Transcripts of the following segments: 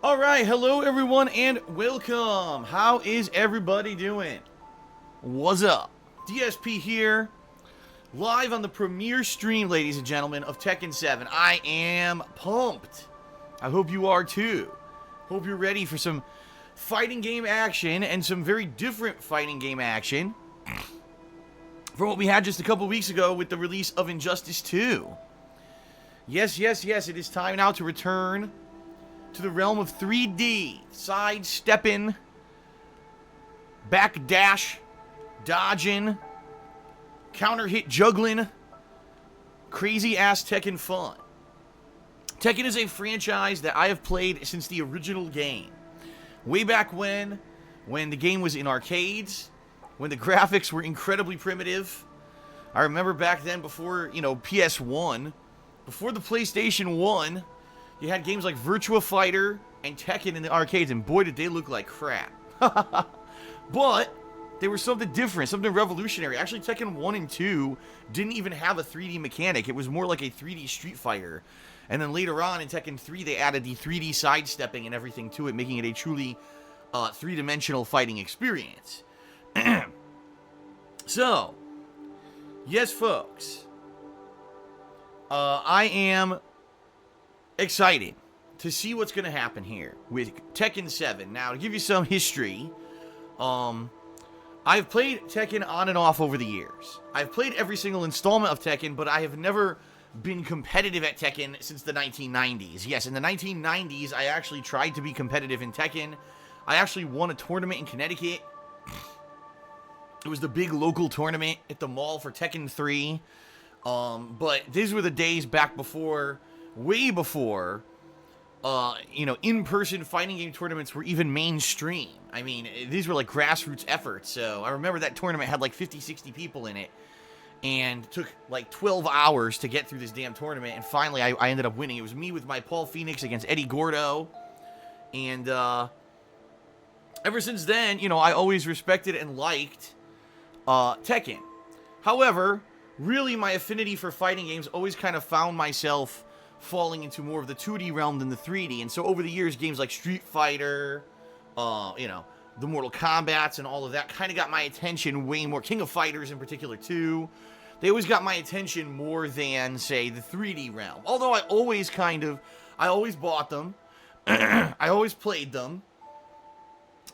Alright, hello everyone and welcome. How is everybody doing? What's up? DSP here, live on the premiere stream, ladies and gentlemen, of Tekken 7. I am pumped. I hope you are too. Hope you're ready for some fighting game action and some very different fighting game action from what we had just a couple weeks ago with the release of Injustice 2. Yes, it is time now to return to the realm of 3D, sidestepping, backdash, dodging, counter hit juggling, crazy ass Tekken fun. Tekken is a franchise that I have played since the original game. Way back when the game was in arcades, when the graphics were incredibly primitive. I remember back then before, PS1, before the PlayStation 1, you had games like Virtua Fighter and Tekken in the arcades, and boy, did they look like crap. But they were something different, something revolutionary. Actually, Tekken 1 and 2 didn't even have a 3D mechanic. It was more like a 3D Street Fighter. And then later on in Tekken 3, they added the 3D sidestepping and everything to it, making it a truly three-dimensional fighting experience. So, yes, folks. I am excited to see what's going to happen here with Tekken 7. Now, to give you some history, I've played Tekken on and off over the years. I've played every single installment of Tekken, but I have never been competitive at Tekken since the 1990s. Yes, in the 1990s, I actually tried to be competitive in Tekken. I actually won a tournament in Connecticut. It was the big local tournament at the mall for Tekken 3. But these were the days back before, way before, in-person fighting game tournaments were even mainstream. I mean, these were like grassroots efforts. So I remember that tournament had like 50, 60 people in it. And took like 12 hours to get through this damn tournament. And finally, I ended up winning. It was me with my Paul Phoenix against Eddie Gordo. And ever since then, I always respected and liked Tekken. However, really my affinity for fighting games always kind of found myself falling into more of the 2D realm than the 3D. And so over the years, games like Street Fighter, the Mortal Kombats and all of that kind of got my attention way more. King of Fighters in particular, too. They always got my attention more than, say, the 3D realm. Although I always bought them. I always played them.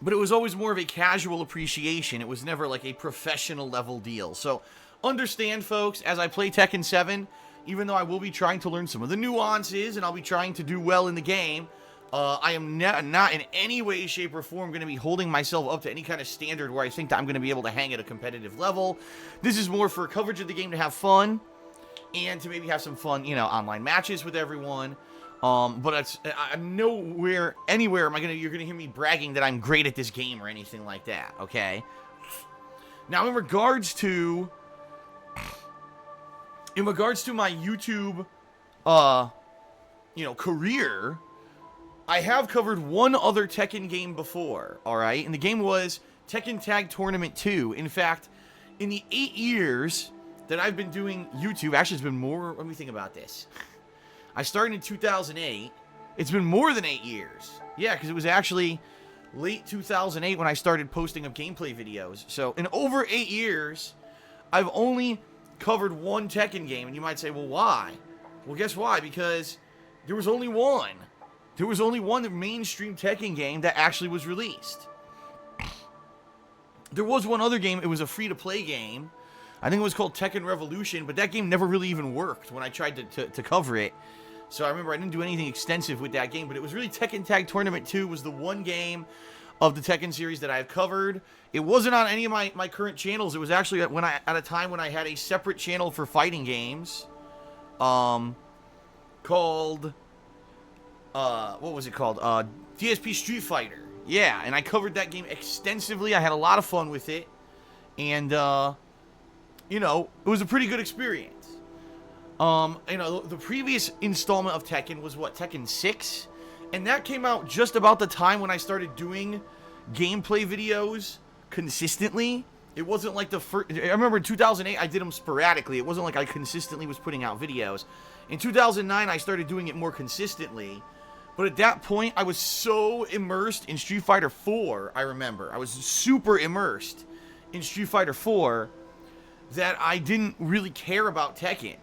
But it was always more of a casual appreciation. It was never like a professional level deal. So understand, folks, as I play Tekken 7, even though I will be trying to learn some of the nuances and I'll be trying to do well in the game, I am not in any way, shape, or form going to be holding myself up to any kind of standard where I think that I'm going to be able to hang at a competitive level. This is more for coverage of the game to have fun and to maybe have some fun, online matches with everyone. But I'm nowhere, anywhere you're going to hear me bragging that I'm great at this game or anything like that, okay? Now, in regards to my YouTube, career, I have covered one other Tekken game before, alright? And the game was Tekken Tag Tournament 2. In fact, in the 8 years that I've been doing YouTube, actually it's been more, let me think about this. I started in 2008. It's been more than 8 years. Yeah, because it was actually late 2008 when I started posting of gameplay videos. So, in over 8 years, I've only covered one Tekken game. And you might say, well, why? Well, guess why? Because there was only one. There was only one mainstream Tekken game that actually was released. There was one other game. It was a free-to-play game. I think it was called Tekken Revolution, but that game never really even worked when I tried to cover it. So I remember I didn't do anything extensive with that game, but it was really Tekken Tag Tournament 2 was the one game of the Tekken series that I've covered. It wasn't on any of my current channels. It was actually at a time when I had a separate channel for fighting games, called what was it called? DSP Street Fighter. Yeah, and I covered that game extensively. I had a lot of fun with it, and it was a pretty good experience. The previous installment of Tekken was Tekken 6, and that came out just about the time when I started doing gameplay videos consistently. It wasn't like the first. I remember in 2008 I did them sporadically. It wasn't like I consistently was putting out videos. In 2009 I started doing it more consistently. But at that point, I was so immersed in Street Fighter 4, I remember. I was super immersed in Street Fighter 4 that I didn't really care about Tekken.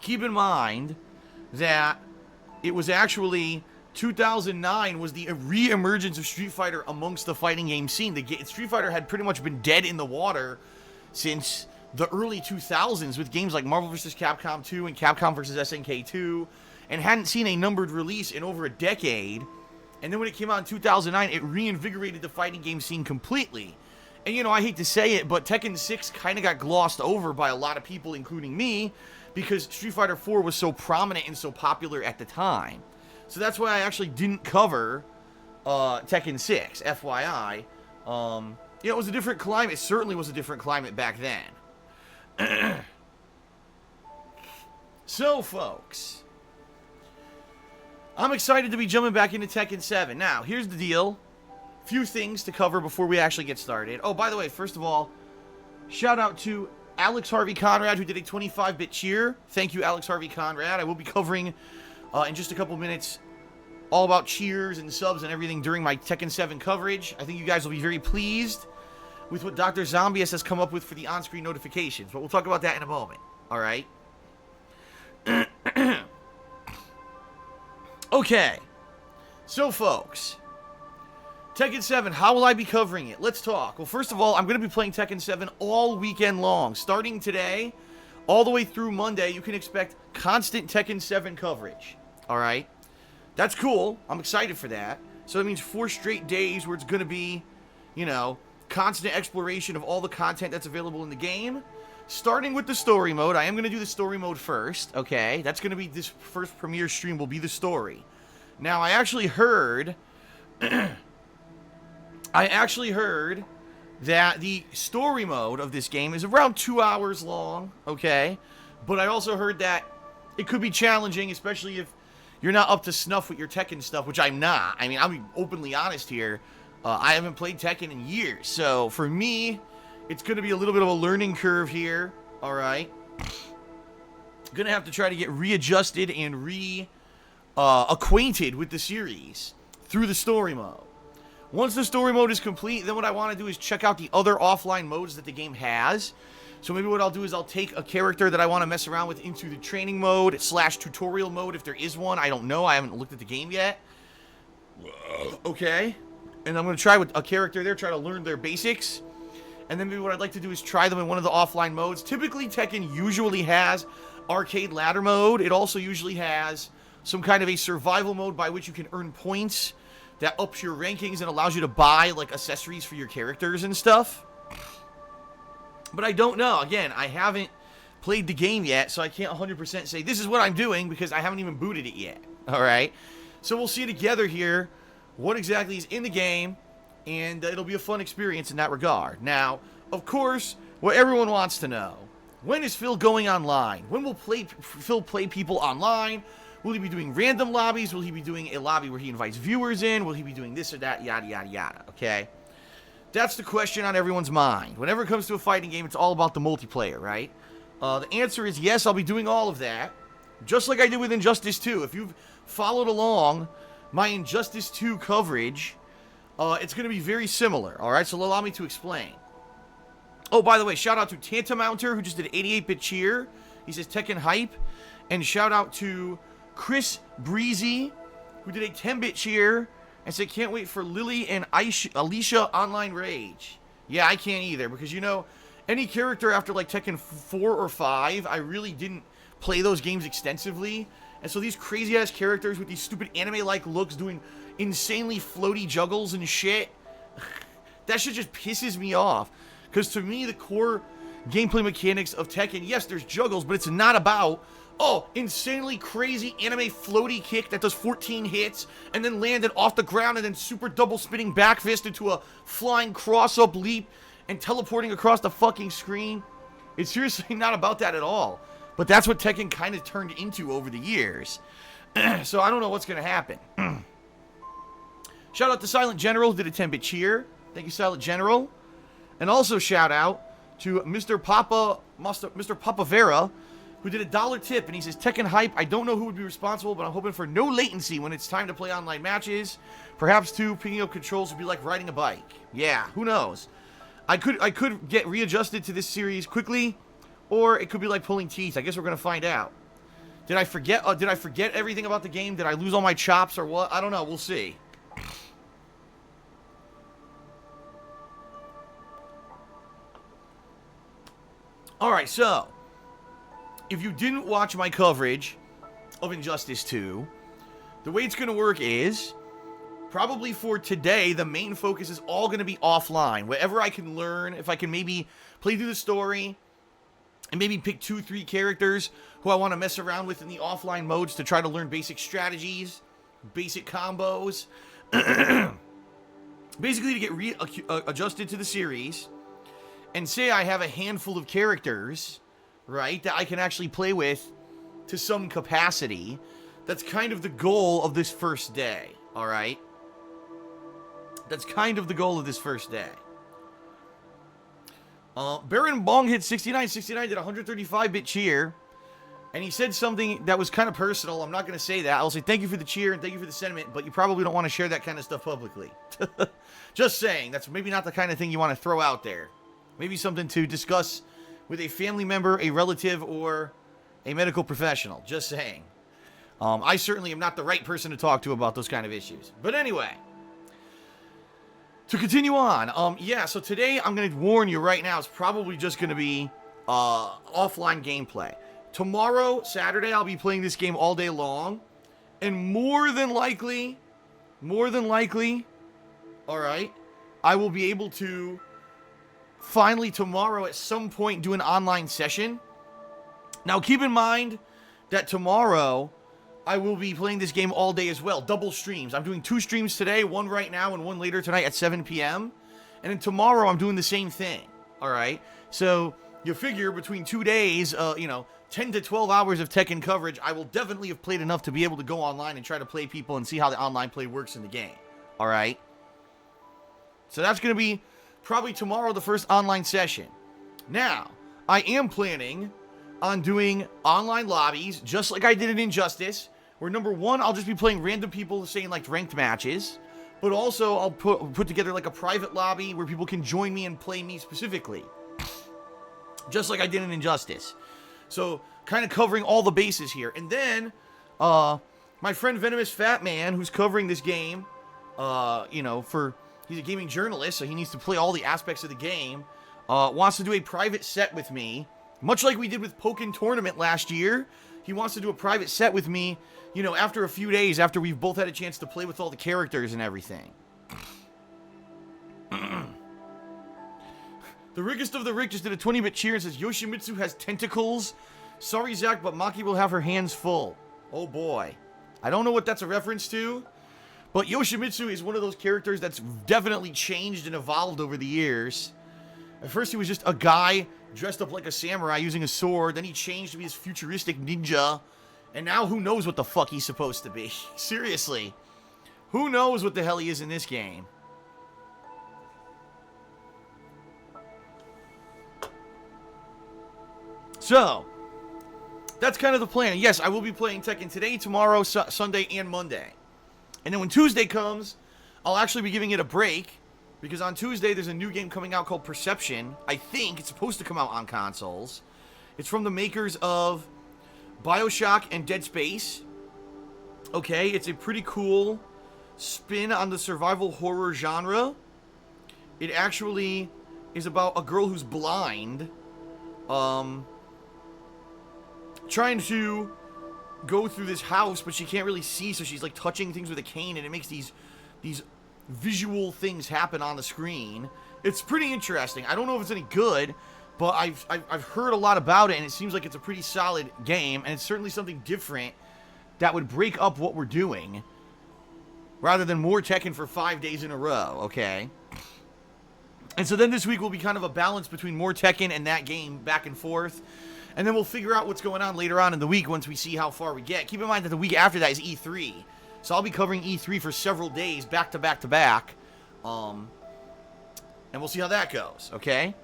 Keep in mind that it was actually 2009 was the re-emergence of Street Fighter amongst the fighting game scene. Street Fighter had pretty much been dead in the water since the early 2000s with games like Marvel vs. Capcom 2 and Capcom vs. SNK 2, and hadn't seen a numbered release in over a decade. And then when it came out in 2009, it reinvigorated the fighting game scene completely. And, you know, I hate to say it, but Tekken 6 kind of got glossed over by a lot of people, including me, because Street Fighter 4 was so prominent and so popular at the time. So that's why I actually didn't cover Tekken 6, FYI. You know, it was a different climate. It certainly was a different climate back then. So, folks, I'm excited to be jumping back into Tekken 7. Now, here's the deal. Few things to cover before we actually get started. Oh, by the way, first of all, shout out to Alex Harvey Conrad, who did a 25-bit cheer. Thank you, Alex Harvey Conrad. I will be covering, in just a couple minutes, all about cheers and subs and everything during my Tekken 7 coverage. I think you guys will be very pleased with what Dr. Zombius has come up with for the on-screen notifications. But we'll talk about that in a moment. All right? Okay. So, folks, Tekken 7, how will I be covering it? Let's talk. Well, first of all, I'm going to be playing Tekken 7 all weekend long. Starting today, all the way through Monday, you can expect constant Tekken 7 coverage. Alright? That's cool. I'm excited for that. So that means 4 straight days where it's going to be, you know, constant exploration of all the content that's available in the game. Starting with the story mode. I am going to do the story mode first, okay? That's going to be this first premiere stream will be the story. Now, I actually heard... that the story mode of this game is around 2 hours long, okay? But I also heard that it could be challenging, especially if you're not up to snuff with your Tekken stuff, which I'm not. I mean, I'll be openly honest here. I haven't played Tekken in years. So, for me, it's going to be a little bit of a learning curve here, alright? Going to have to try to get readjusted and acquainted with the series through the story mode. Once the story mode is complete, then what I want to do is check out the other offline modes that the game has. So maybe what I'll do is I'll take a character that I want to mess around with into the training mode / tutorial mode if there is one. I don't know. I haven't looked at the game yet. Okay. And I'm going to try with a character there, try to learn their basics. And then maybe what I'd like to do is try them in one of the offline modes. Typically, Tekken usually has arcade ladder mode. It also usually has some kind of a survival mode by which you can earn points that ups your rankings and allows you to buy, like, accessories for your characters and stuff. But I don't know. Again, I haven't played the game yet, so I can't 100% say this is what I'm doing because I haven't even booted it yet. Alright? So we'll see together here what exactly is in the game, and it'll be a fun experience in that regard. Now, of course, what everyone wants to know, when is Phil going online? When will Phil play people online? Will he be doing random lobbies? Will he be doing a lobby where he invites viewers in? Will he be doing this or that? Yada, yada, yada. Okay? That's the question on everyone's mind. Whenever it comes to a fighting game, it's all about the multiplayer, right? The answer is yes, I'll be doing all of that. Just like I did with Injustice 2. If you've followed along my Injustice 2 coverage, it's going to be very similar. Alright, so allow me to explain. Oh, by the way, shout out to Tantamounter, who just did an 88-bit cheer. He says Tekken Hype. And shout out to Chris Breezy, who did a 10-bit cheer and said, can't wait for Lily and Alicia Online Rage. Yeah, I can't either, because, you know, any character after, like, Tekken 4 or 5, I really didn't play those games extensively. And so these crazy-ass characters with these stupid anime-like looks doing insanely floaty juggles and shit, that shit just pisses me off. Because to me, the core gameplay mechanics of Tekken, yes, there's juggles, but it's not about... oh, insanely crazy anime floaty kick that does 14 hits and then landed off the ground and then super double spinning back fist into a flying cross-up leap and teleporting across the fucking screen. It's seriously not about that at all. But that's what Tekken kind of turned into over the years. So I don't know what's going to happen. Shout out to Silent General, who did a 10-bit cheer. Thank you, Silent General. And also shout out to Mr. Papa Vera, who did a $1 tip, and he says, Tekken hype, I don't know who would be responsible, but I'm hoping for no latency when it's time to play online matches. Perhaps, too, picking up controls would be like riding a bike. Yeah, who knows? I could get readjusted to this series quickly, or it could be like pulling teeth. I guess we're going to find out. Did I forget everything about the game? Did I lose all my chops or what? I don't know. We'll see. Alright, so, if you didn't watch my coverage of Injustice 2, the way it's going to work is, probably for today, the main focus is all going to be offline. Whatever I can learn, if I can maybe play through the story, and maybe pick 2-3 characters who I want to mess around with in the offline modes to try to learn basic strategies, basic combos, basically to get adjusted to the series. And say I have a handful of characters, right, that I can actually play with to some capacity. That's kind of the goal of this first day, alright? That's kind of the goal of this first day. Baron Bong hit 69. 69 did 135-bit cheer. And he said something that was kind of personal. I'm not going to say that. I'll say thank you for the cheer and thank you for the sentiment, but you probably don't want to share that kind of stuff publicly. Just saying. That's maybe not the kind of thing you want to throw out there. Maybe something to discuss with a family member, a relative, or a medical professional. Just saying. I certainly am not the right person to talk to about those kind of issues. But anyway, to continue on. Yeah, so today I'm going to warn you right now, it's probably just going to be offline gameplay. Tomorrow, Saturday, I'll be playing this game all day long. And more than likely, alright, I will be able to finally tomorrow at some point do an online session. Now keep in mind that tomorrow I will be playing this game all day as well. Double streams. I'm doing 2 streams today, one right now and one later tonight at 7 p.m. And then tomorrow I'm doing the same thing. Alright? So you figure between 2 days, 10 to 12 hours of Tekken coverage, I will definitely have played enough to be able to go online and try to play people and see how the online play works in the game. Alright? So that's going to be probably tomorrow, the first online session. Now, I am planning on doing online lobbies, just like I did in Injustice, where number one, I'll just be playing random people saying like ranked matches, but also I'll put together like a private lobby where people can join me and play me specifically. Just like I did in Injustice. So, kind of covering all the bases here. And then, my friend Venomous Fat Man, who's covering this game, he's a gaming journalist, so he needs to play all the aspects of the game, wants to do a private set with me, much like we did with Pokken Tournament last year. He wants to do a private set with me, after a few days, after we've both had a chance to play with all the characters and everything. The Rickest of the Rick just did a 20-bit cheer and says, Yoshimitsu has tentacles. Sorry, Zach, but Maki will have her hands full. Oh, boy. I don't know what that's a reference to, but Yoshimitsu is one of those characters that's definitely changed and evolved over the years. At first, he was just a guy dressed up like a samurai using a sword. Then he changed to be this futuristic ninja. And now who knows what the fuck he's supposed to be. Seriously. Who knows what the hell he is in this game. So, that's kind of the plan. Yes, I will be playing Tekken today, tomorrow, Sunday, and Monday. And then when Tuesday comes, I'll actually be giving it a break, because on Tuesday there's a new game coming out called Perception. I think it's supposed to come out on consoles. It's from the makers of BioShock and Dead Space. Okay, it's a pretty cool spin on the survival horror genre. It actually is about a girl who's blind, trying to go through this house, but she can't really see, so she's like touching things with a cane, and it makes these visual things happen on the screen. It's pretty interesting. I don't know if it's any good, but I've heard a lot about it, and it seems like it's a pretty solid game, and it's certainly something different that would break up what we're doing, rather than more Tekken for 5 days in a row, okay? And so then this week will be kind of a balance between more Tekken and that game back and forth. And then we'll figure out what's going on later on in the week once we see how far we get. Keep in mind that the week after that is E3. So I'll be covering E3 for several days, back to back to back. And we'll see how that goes, okay?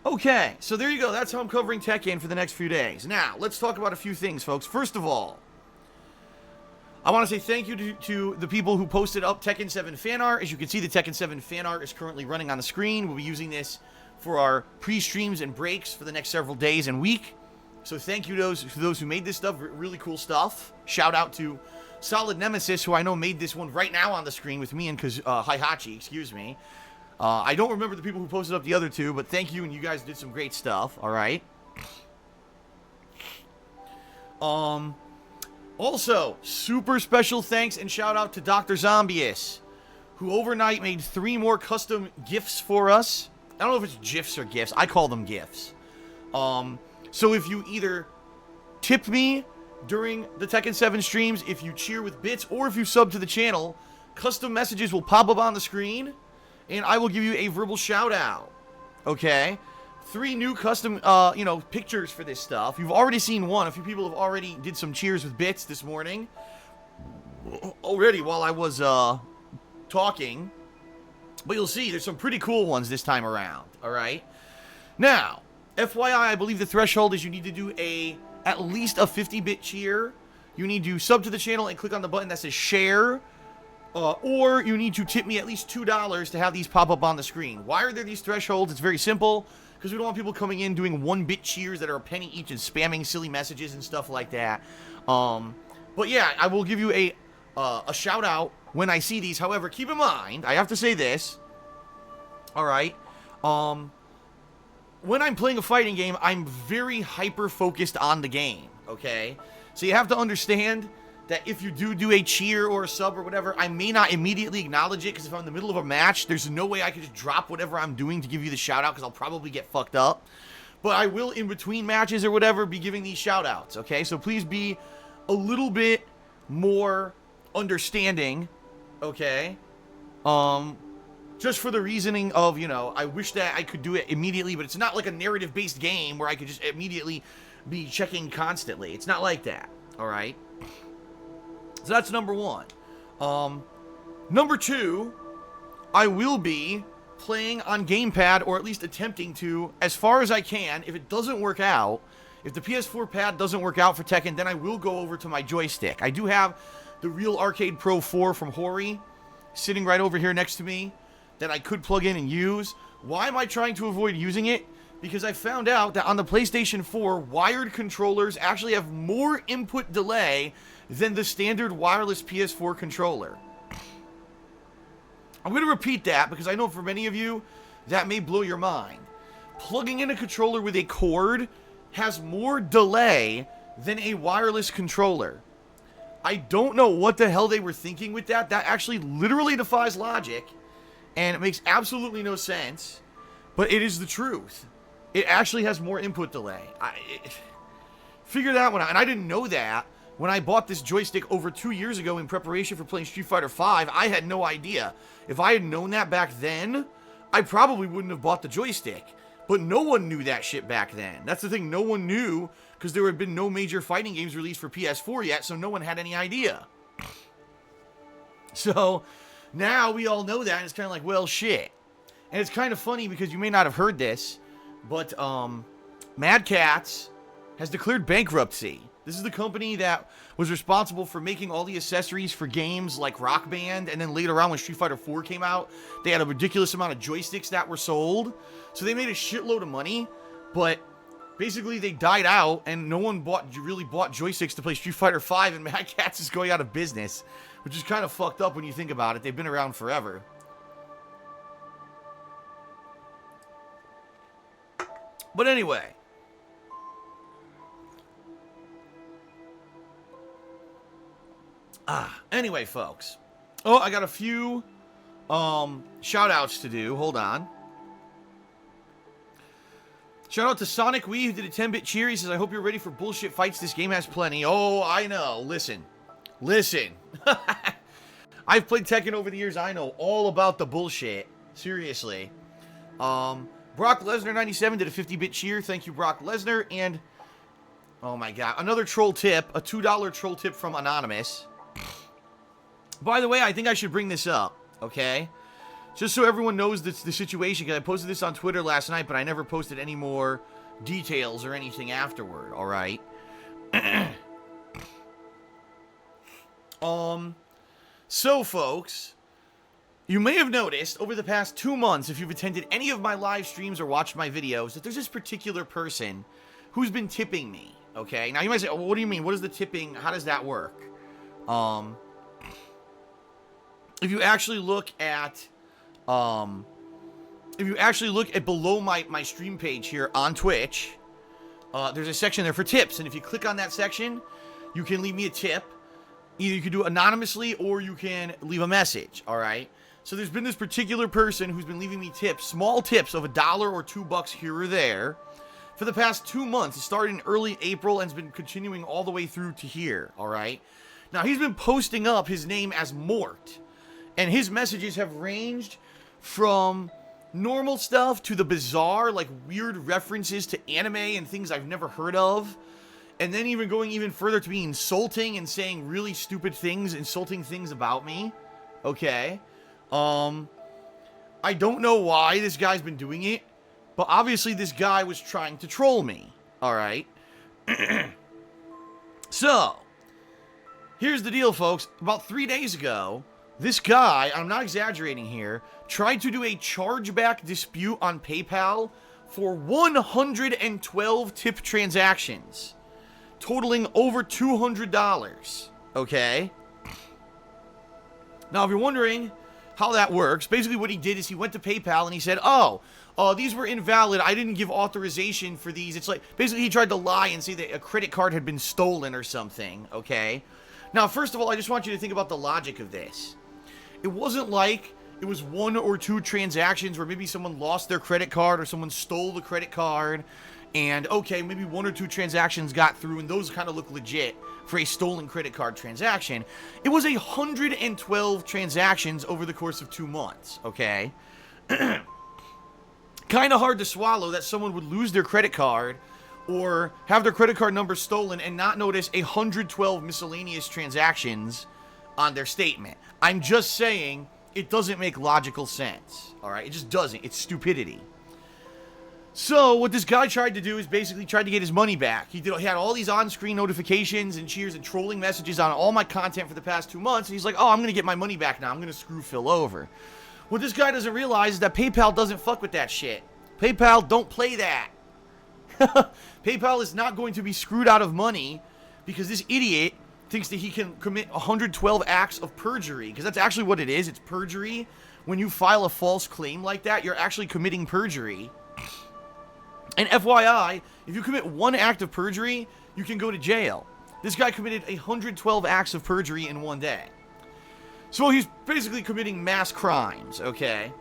Okay, so there you go. That's how I'm covering Tekken for the next few days. Now, let's talk about a few things, folks. First of all, I want to say thank you to the people who posted up Tekken 7 fan art. As you can see, the Tekken 7 fan art is currently running on the screen. We'll be using this for our pre-streams and breaks for the next several days and week. So thank you to those who made this stuff. Really cool stuff. Shout out to Solid Nemesis, who I know made this one right now on the screen with me and Hihachi, excuse me. I don't remember the people who posted up the other two, but thank you, and you guys did some great stuff, alright? Also, super special thanks and shout out to Dr. Zombius, who overnight made 3 more custom GIFs for us. I don't know if it's GIFs or GIFs. I call them GIFs. So if you either tip me during the Tekken 7 streams, if you cheer with bits, or if you sub to the channel, custom messages will pop up on the screen, and I will give you a verbal shout out. Okay? 3 new custom, pictures for this stuff. You've already seen one. A few people have already did some cheers with bits this morning. Already while I was, talking. But you'll see, there's some pretty cool ones this time around. Alright? Now, FYI, I believe the threshold is you need to do at least a 50-bit cheer. You need to sub to the channel and click on the button that says share. Or you need to tip me at least $2 to have these pop up on the screen. Why are there these thresholds? It's very simple. Because we don't want people coming in doing 1-bit cheers that are a penny each and spamming silly messages and stuff like that. But yeah, I will give you a shout out when I see these. However, keep in mind, I have to say this. Alright. When I'm playing a fighting game, I'm very hyper-focused on the game. Okay? So you have to understand that if you do a cheer or a sub or whatever, I may not immediately acknowledge it, because if I'm in the middle of a match, there's no way I could just drop whatever I'm doing to give you the shout out, because I'll probably get fucked up. But I will, in between matches or whatever, be giving these shout outs, okay? So please be a little bit more understanding, okay? Just for the reasoning of, I wish that I could do it immediately, but it's not like a narrative-based game where I could just immediately be checking constantly. It's not like that, alright? So that's number 1. Number 2, I will be playing on gamepad, or at least attempting to, as far as I can. If it doesn't work out, if the PS4 pad doesn't work out for Tekken, then I will go over to my joystick. I do have the Real Arcade Pro 4 from Hori sitting right over here next to me that I could plug in and use. Why am I trying to avoid using it? Because I found out that on the PlayStation 4, wired controllers actually have more input delay than the standard wireless PS4 controller. I'm going to repeat that because I know for many of you, that may blow your mind. Plugging in a controller with a cord has more delay than a wireless controller. I don't know what the hell they were thinking with that. That actually literally defies logic, and it makes absolutely no sense, but it is the truth. It actually has more input delay. Figure that one out, and I didn't know that. When I bought this joystick over 2 years ago in preparation for playing Street Fighter V, I had no idea. If I had known that back then, I probably wouldn't have bought the joystick. But no one knew that shit back then. That's the thing, no one knew, because there had been no major fighting games released for PS4 yet, so no one had any idea. So, now we all know that, and it's kind of like, well, shit. And it's kind of funny, because you may not have heard this, but, Mad Catz has declared bankruptcy. This is the company that was responsible for making all the accessories for games like Rock Band, and then later on when Street Fighter 4 came out, they had a ridiculous amount of joysticks that were sold. So they made a shitload of money, but basically they died out, and no one really bought joysticks to play Street Fighter 5, and Mad Catz is going out of business, which is kind of fucked up when you think about it. They've been around forever. But anyway. Anyway, folks. Oh, I got a few shout-outs to do. Hold on. Shout out to Sonic Wee, who did a 10-bit cheer. He says, I hope you're ready for bullshit fights. This game has plenty. Oh, I know. Listen. I've played Tekken over the years. I know all about the bullshit. Seriously. Brock Lesnar 97 did a 50-bit cheer. Thank you, Brock Lesnar. And, oh my god, another troll tip. A $2 troll tip from Anonymous. By the way, I think I should bring this up, okay? just so everyone knows the situation, because I posted this on Twitter last night, but I never posted any more details or anything afterward, alright? So, folks, you may have noticed over the past 2 months, if you've attended any of my live streams or watched my videos, that there's this particular person who's been tipping me, okay? Now, you might say, oh, what do you mean? What is the tipping? How does that work? If you actually look at, below my stream page here on Twitch, there's a section there for tips, and if you click on that section, you can leave me a tip. Either you can do it anonymously, or you can leave a message, alright? So there's been this particular person who's been leaving me tips, small tips of $1 or $2 here or there, for the past 2 months. It started in early April and has been continuing all the way through to here, alright? Now, he's been posting up his name as Mort, and his messages have ranged from normal stuff to the bizarre, like, weird references to anime and things I've never heard of. And then even going even further to be insulting and saying really stupid things, insulting things about me. Okay. I don't know why this guy's been doing it, but obviously this guy was trying to troll me. Alright. So, here's the deal, folks. About 3 days ago, this guy, I'm not exaggerating here, tried to do a chargeback dispute on PayPal for 112 tip transactions, totaling over $200, okay? Now, if you're wondering how that works, basically what he did is he went to PayPal and he said, oh, these were invalid. I didn't give authorization for these. It's like, basically he tried to lie and say that a credit card had been stolen or something, okay? Now, first of all, I just want you to think about the logic of this. It wasn't like it was 1 or 2 transactions where maybe someone lost their credit card or someone stole the credit card. And, okay, maybe 1 or 2 transactions got through, and those kind of look legit for a stolen credit card transaction. It was 112 transactions over the course of 2 months, okay? Kind of hard to swallow that someone would lose their credit card or have their credit card number stolen and not notice 112 miscellaneous transactions on their statement. I'm just saying it doesn't make logical sense, all right? It just doesn't. It's stupidity. So, what this guy tried to do is basically tried to get his money back. He had all these on-screen notifications and cheers and trolling messages on all my content for the past 2 months, and he's like, oh, I'm going to get my money back now. I'm going to screw Phil over. What this guy doesn't realize is that PayPal doesn't fuck with that shit. PayPal don't play that. PayPal is not going to be screwed out of money because this idiot thinks that he can commit 112 acts of perjury, because that's actually what it is. It's perjury. When you file a false claim like that, you're actually committing perjury. And FYI, if you commit 1 act of perjury, you can go to jail. This guy committed 112 acts of perjury in 1 day. So he's basically committing mass crimes, okay?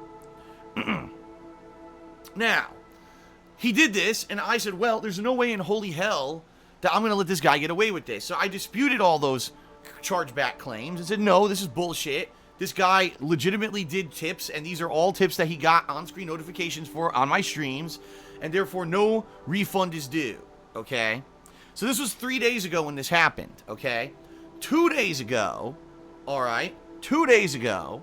Now, he did this, and I said, well, there's no way in holy hell that I'm going to let this guy get away with this. So I disputed all those chargeback claims and said, no, this is bullshit. This guy legitimately did tips, and these are all tips that he got on-screen notifications for on my streams, and therefore no refund is due, okay? So this was 3 days ago when this happened, okay? 2 days ago, alright, 2 days ago,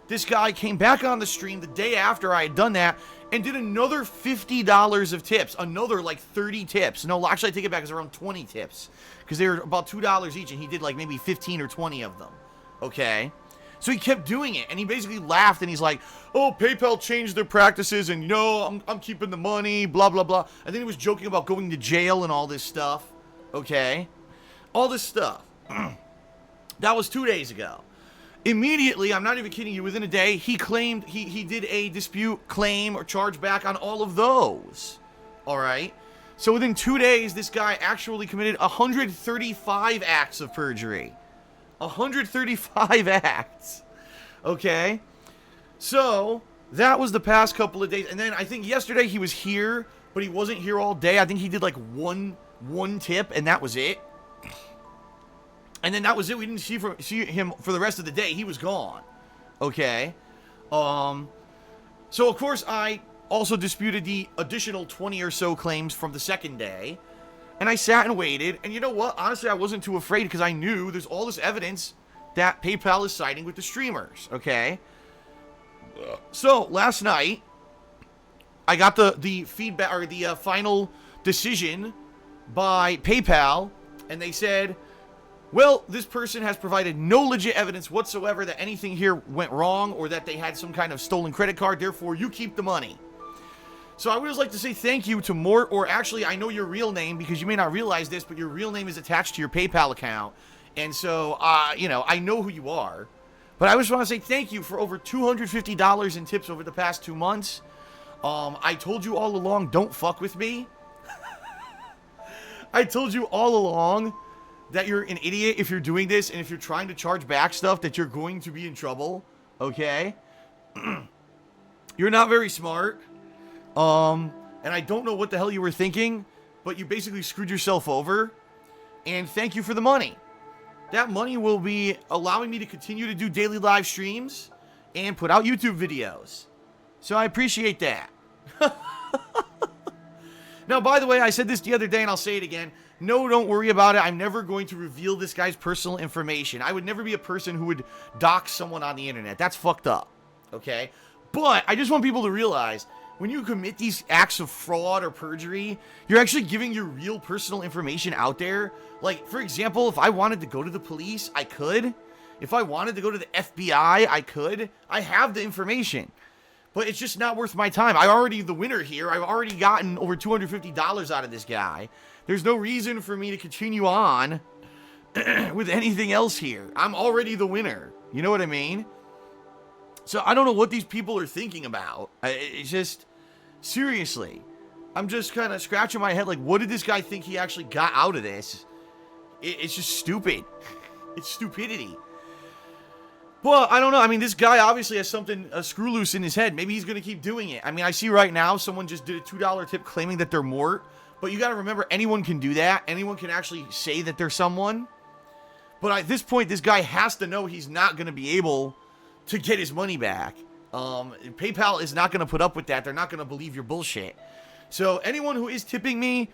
this guy came back on the stream the day after I had done that and did another $50 of tips, another like 30 tips. No, actually I take it back, it's around 20 tips, because they were about $2 each, and he did like maybe 15 or 20 of them, okay? So he kept doing it, and he basically laughed, and he's like, oh, PayPal changed their practices, and, you know, I'm keeping the money, blah, blah, blah. And then he was joking about going to jail and all this stuff, okay? All this stuff. That was 2 days ago. Immediately, I'm not even kidding you, within a day, he claimed he did a dispute claim or chargeback on all of those, all right? So within 2 days, this guy actually committed 135 acts of perjury. 135 acts. Okay? So, that was the past couple of days. And then I think yesterday he was here, but he wasn't here all day. I think he did like one tip, and that was it. And then that was it. We didn't see him for the rest of the day. He was gone. Okay? So, of course, I also disputed the additional 20 or so claims from the second day. And I sat and waited, and you know what? Honestly, I wasn't too afraid because I knew there's all this evidence that PayPal is siding with the streamers, okay? So, last night, I got the feedback, or the final decision by PayPal, and they said, well, this person has provided no legit evidence whatsoever that anything here went wrong or that they had some kind of stolen credit card, therefore you keep the money. So I would just like to say thank you to Mort, or actually I know your real name because you may not realize this, but your real name is attached to your PayPal account. And so, you know, I know who you are. But I just want to say thank you for over $250 in tips over the past 2 months. I told you all along, don't fuck with me. I told you all along that you're an idiot if you're doing this, and if you're trying to charge back stuff, that you're going to be in trouble, okay? You're not very smart, and I don't know what the hell you were thinking, but you basically screwed yourself over, and thank you for the money. That money will be allowing me to continue to do daily live streams and put out YouTube videos, so I appreciate that. Now, by the way, I said this the other day, and I'll say it again. No, don't worry about it. I'm never going to reveal this guy's personal information. I would never be a person who would dox someone on the internet. That's fucked up, okay? But I just want people to realize, when you commit these acts of fraud or perjury, you're actually giving your real personal information out there. Like, for example, if I wanted to go to the police, I could. If I wanted to go to the FBI, I could. I have the information. But it's just not worth my time. I'm already the winner here. I've already gotten over $250 out of this guy. There's no reason for me to continue on with anything else here. I'm already the winner. You know what I mean? So I don't know what these people are thinking about. It's just, seriously, I'm just kind of scratching my head like, what did this guy think he actually got out of this? It's just stupid. It's stupidity. Well, I don't know. I mean, this guy obviously has something, a screw loose in his head. Maybe he's going to keep doing it. I mean, I see right now someone just did a $2 tip claiming that they're Mort. But you got to remember, anyone can do that. Anyone can actually say that they're someone. But at this point, this guy has to know he's not going to be able to get his money back. PayPal is not going to put up with that. They're not going to believe your bullshit. So anyone who is tipping me,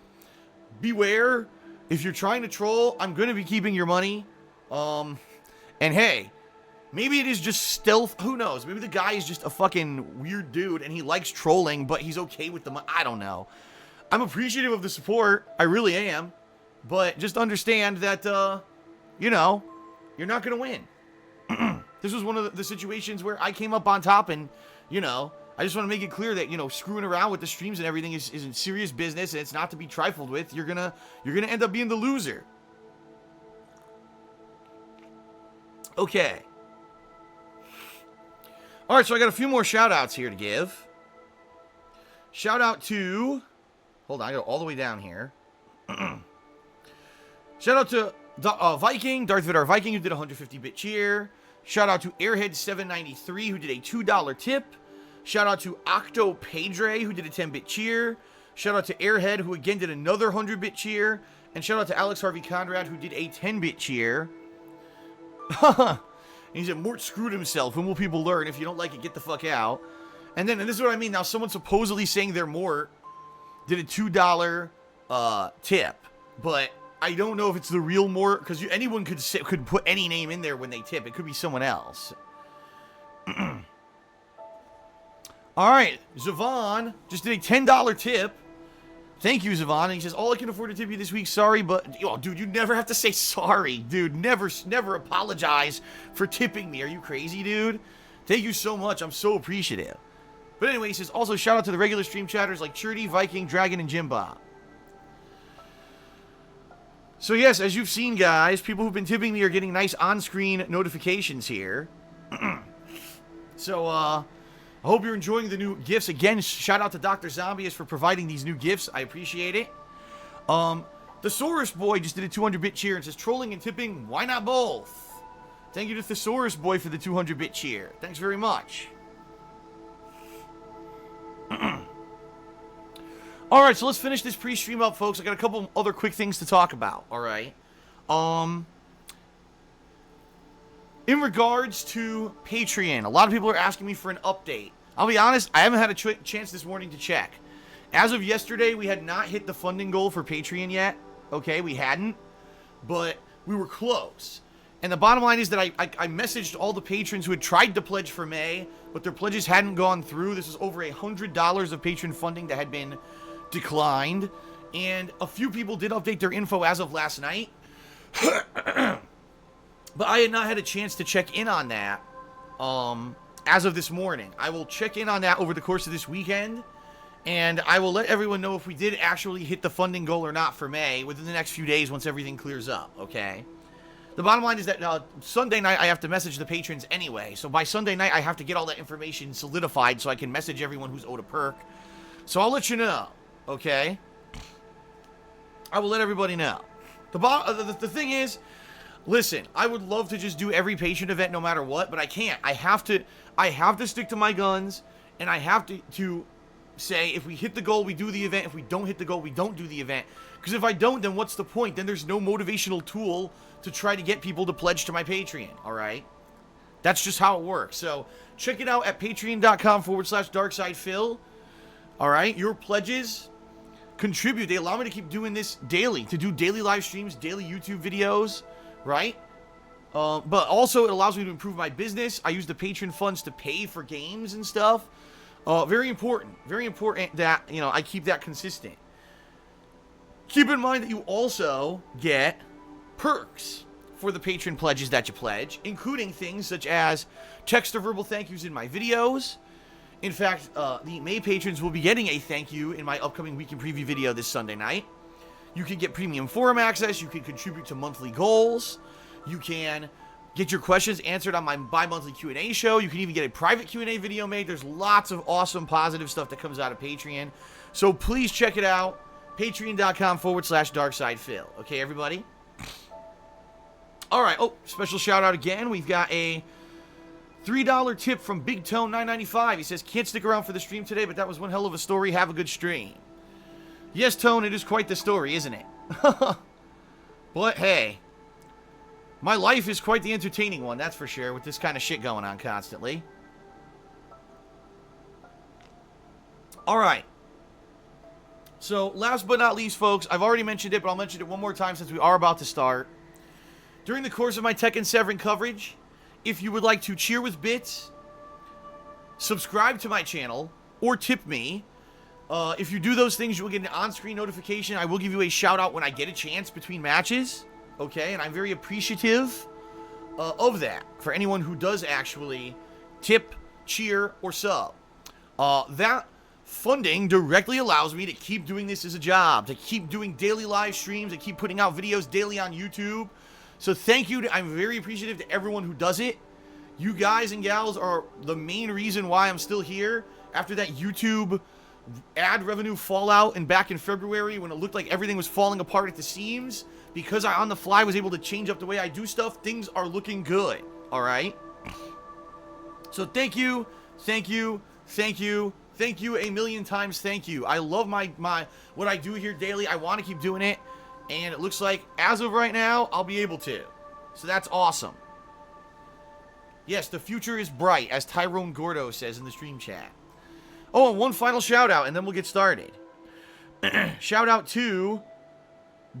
beware. If you're trying to troll, I'm going to be keeping your money. And hey, maybe it is just stealth. Who knows? Maybe the guy is just a fucking weird dude and he likes trolling, but he's okay with the money. I don't know. I'm appreciative of the support. I really am. But just understand that, you know, you're not going to win. This was one of the situations where I came up on top and, you know, I just want to make it clear that, you know, screwing around with the streams and everything is in serious business and it's not to be trifled with. You're gonna end up being the loser. Okay. All right, so I got a few more shout outs here to give. Shout out to, hold on, I go all the way down here. Shout out to Viking, Darth Vader Viking, who did a 150-bit cheer. Shout out to Airhead793, who did a $2 tip. Shout out to Octo Pedre, who did a 10-bit cheer. Shout out to Airhead, who again did another 100-bit cheer. And shout out to Alex Harvey Conrad, who did a 10-bit cheer. And he said, Mort screwed himself. When will people learn? If you don't like it, get the fuck out. And then, and this is what I mean, now someone supposedly saying they're Mort did a $2 tip. But I don't know if it's the real Mort, because anyone could put any name in there when they tip. It could be someone else. All right, Zavon just did a $10 tip. Thank you, Zavon. And he says, all I can afford to tip you this week. Sorry, but... Oh, dude, you never have to say sorry. Dude, never apologize for tipping me. Are you crazy, dude? Thank you so much. I'm so appreciative. But anyway, he says, also shout out to the regular stream chatters like Churdy, Viking, Dragon, and Jimba. So yes, as you've seen, guys, people who've been tipping me are getting nice on-screen notifications here. So, I hope you're enjoying the new gifts. Again, shout out to Dr. Zombies for providing these new gifts. I appreciate it. Thesaurus Boy just did a 200-bit cheer and says, trolling and tipping, why not both? Thank you to Thesaurus Boy for the 200-bit cheer. Thanks very much. Alright, so let's finish this pre-stream up, folks. I got a couple other quick things to talk about, alright? In regards to Patreon, a lot of people are asking me for an update. I'll be honest, I haven't had a chance this morning to check. As of yesterday, we had not hit the funding goal for Patreon yet. Okay, we hadn't. But we were close. And the bottom line is that I messaged all the patrons who had tried to pledge for May, but their pledges hadn't gone through. This was over $100 of patron funding that had been declined. And a few people did update their info as of last night. But I had not had a chance to check in on that as of this morning. I will check in on that over the course of this weekend. And I will let everyone know if we did actually hit the funding goal or not for May within the next few days once everything clears up, okay? The bottom line is that Sunday night I have to message the patrons anyway. So by Sunday night I have to get all that information solidified so I can message everyone who's owed a perk. So I'll let you know, okay? I will let everybody know. The thing is, listen, I would love to just do every patron event no matter what, but I can't. I have to stick to my guns, and I have to say if we hit the goal, we do the event. If we don't hit the goal, we don't do the event. Because if I don't, then what's the point? Then there's no motivational tool to try to get people to pledge to my Patreon, alright? That's just how it works. So, check it out at patreon.com/darksidephil. Alright, your pledges contribute. They allow me to keep doing this daily, to do daily live streams, daily YouTube videos, right? But also, it allows me to improve my business. I use the patron funds to pay for games and stuff. Very important that, you know, I keep that consistent. Keep in mind that you also get perks for the patron pledges that you pledge, including things such as text or verbal thank yous in my videos. In fact, the May patrons will be getting a thank you in my upcoming weekend preview video this Sunday night. You can get premium forum access. You can contribute to monthly goals. You can get your questions answered on my bi-monthly Q&A show. You can even get a private Q&A video made. There's lots of awesome, positive stuff that comes out of Patreon. So please check it out. Patreon.com/darksidephil. Okay, everybody? Alright, special shout out again. We've got a $3 tip from Big Tone 995. He says, can't stick around for the stream today, but that was one hell of a story. Have a good stream. Yes, Tone, it is quite the story, isn't it? But hey, my life is quite the entertaining one, that's for sure, with this kind of shit going on constantly. Alright. So, last but not least, folks, I've already mentioned it, but I'll mention it one more time since we are about to start. During the course of my Tekken 7 coverage, if you would like to cheer with bits, subscribe to my channel, or tip me. If you do those things, you will get an on-screen notification. I will give you a shout-out when I get a chance between matches. Okay, and I'm very appreciative of that for anyone who does actually tip, cheer, or sub. That funding directly allows me to keep doing this as a job, to keep doing daily live streams, to keep putting out videos daily on YouTube. So thank you. I'm very appreciative to everyone who does it. You guys and gals are the main reason why I'm still here after that YouTube ad revenue fallout and back in February when it looked like everything was falling apart at the seams. Because I on the fly was able to change up the way I do stuff, things are looking good. Alright? So thank you, thank you, thank you, thank you a million times, thank you. I love my what I do here daily. I want to keep doing it. And it looks like, as of right now, I'll be able to. So that's awesome. Yes, the future is bright, as Tyrone Gordo says in the stream chat. Oh, and one final shout out, and then we'll get started. Shout out to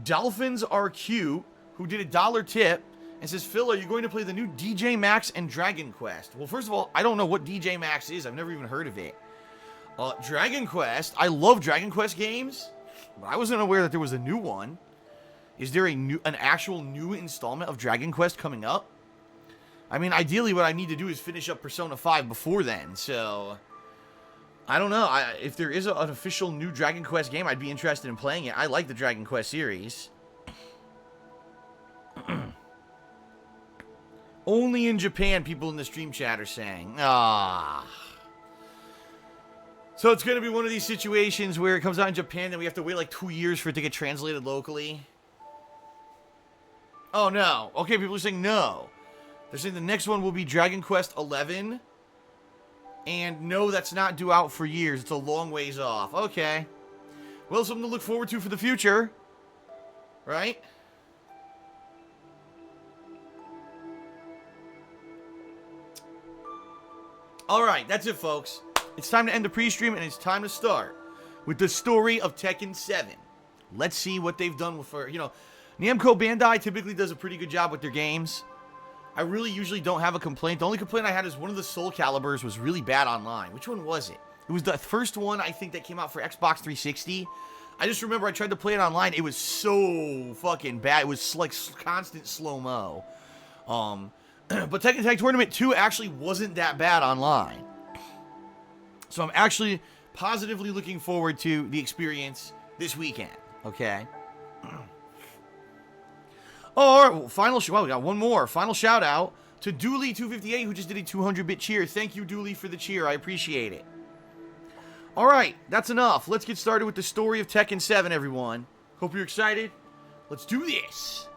Dolphins Are Cute, who did a $1 tip and says, Phil, are you going to play the new DJ Max and Dragon Quest? Well, first of all, I don't know what DJ Max is. I've never even heard of it. Dragon Quest, I love Dragon Quest games, but I wasn't aware that there was a new one. Is there an actual new installment of Dragon Quest coming up? I mean, ideally what I need to do is finish up Persona 5 before then, so I don't know. If there is an official new Dragon Quest game, I'd be interested in playing it. I like the Dragon Quest series. Only in Japan, people in the stream chat are saying. Ah. So it's going to be one of these situations where it comes out in Japan and we have to wait like 2 years for it to get translated locally. Oh, no. Okay, people are saying no. They're saying the next one will be Dragon Quest 11. And no, that's not due out for years. It's a long ways off. Okay. Well, something to look forward to for the future. Right? Alright, that's it, folks. It's time to end the pre-stream, and it's time to start with the story of Tekken 7. Let's see what they've done with, you know, Namco Bandai typically does a pretty good job with their games. I really usually don't have a complaint. The only complaint I had is one of the Soul Caliburs was really bad online. Which one was it? It was the first one, I think, that came out for Xbox 360. I just remember I tried to play it online. It was so fucking bad. It was like constant slow-mo. But Tekken Tag Tournament 2 actually wasn't that bad online. So I'm actually positively looking forward to the experience this weekend. Okay? Or, final, well, we got one more. Final shout out to Dooley258, who just did a 200-bit cheer. Thank you, Dooley, for the cheer. I appreciate it. Alright, that's enough. Let's get started with the story of Tekken 7, everyone. Hope you're excited. Let's do this.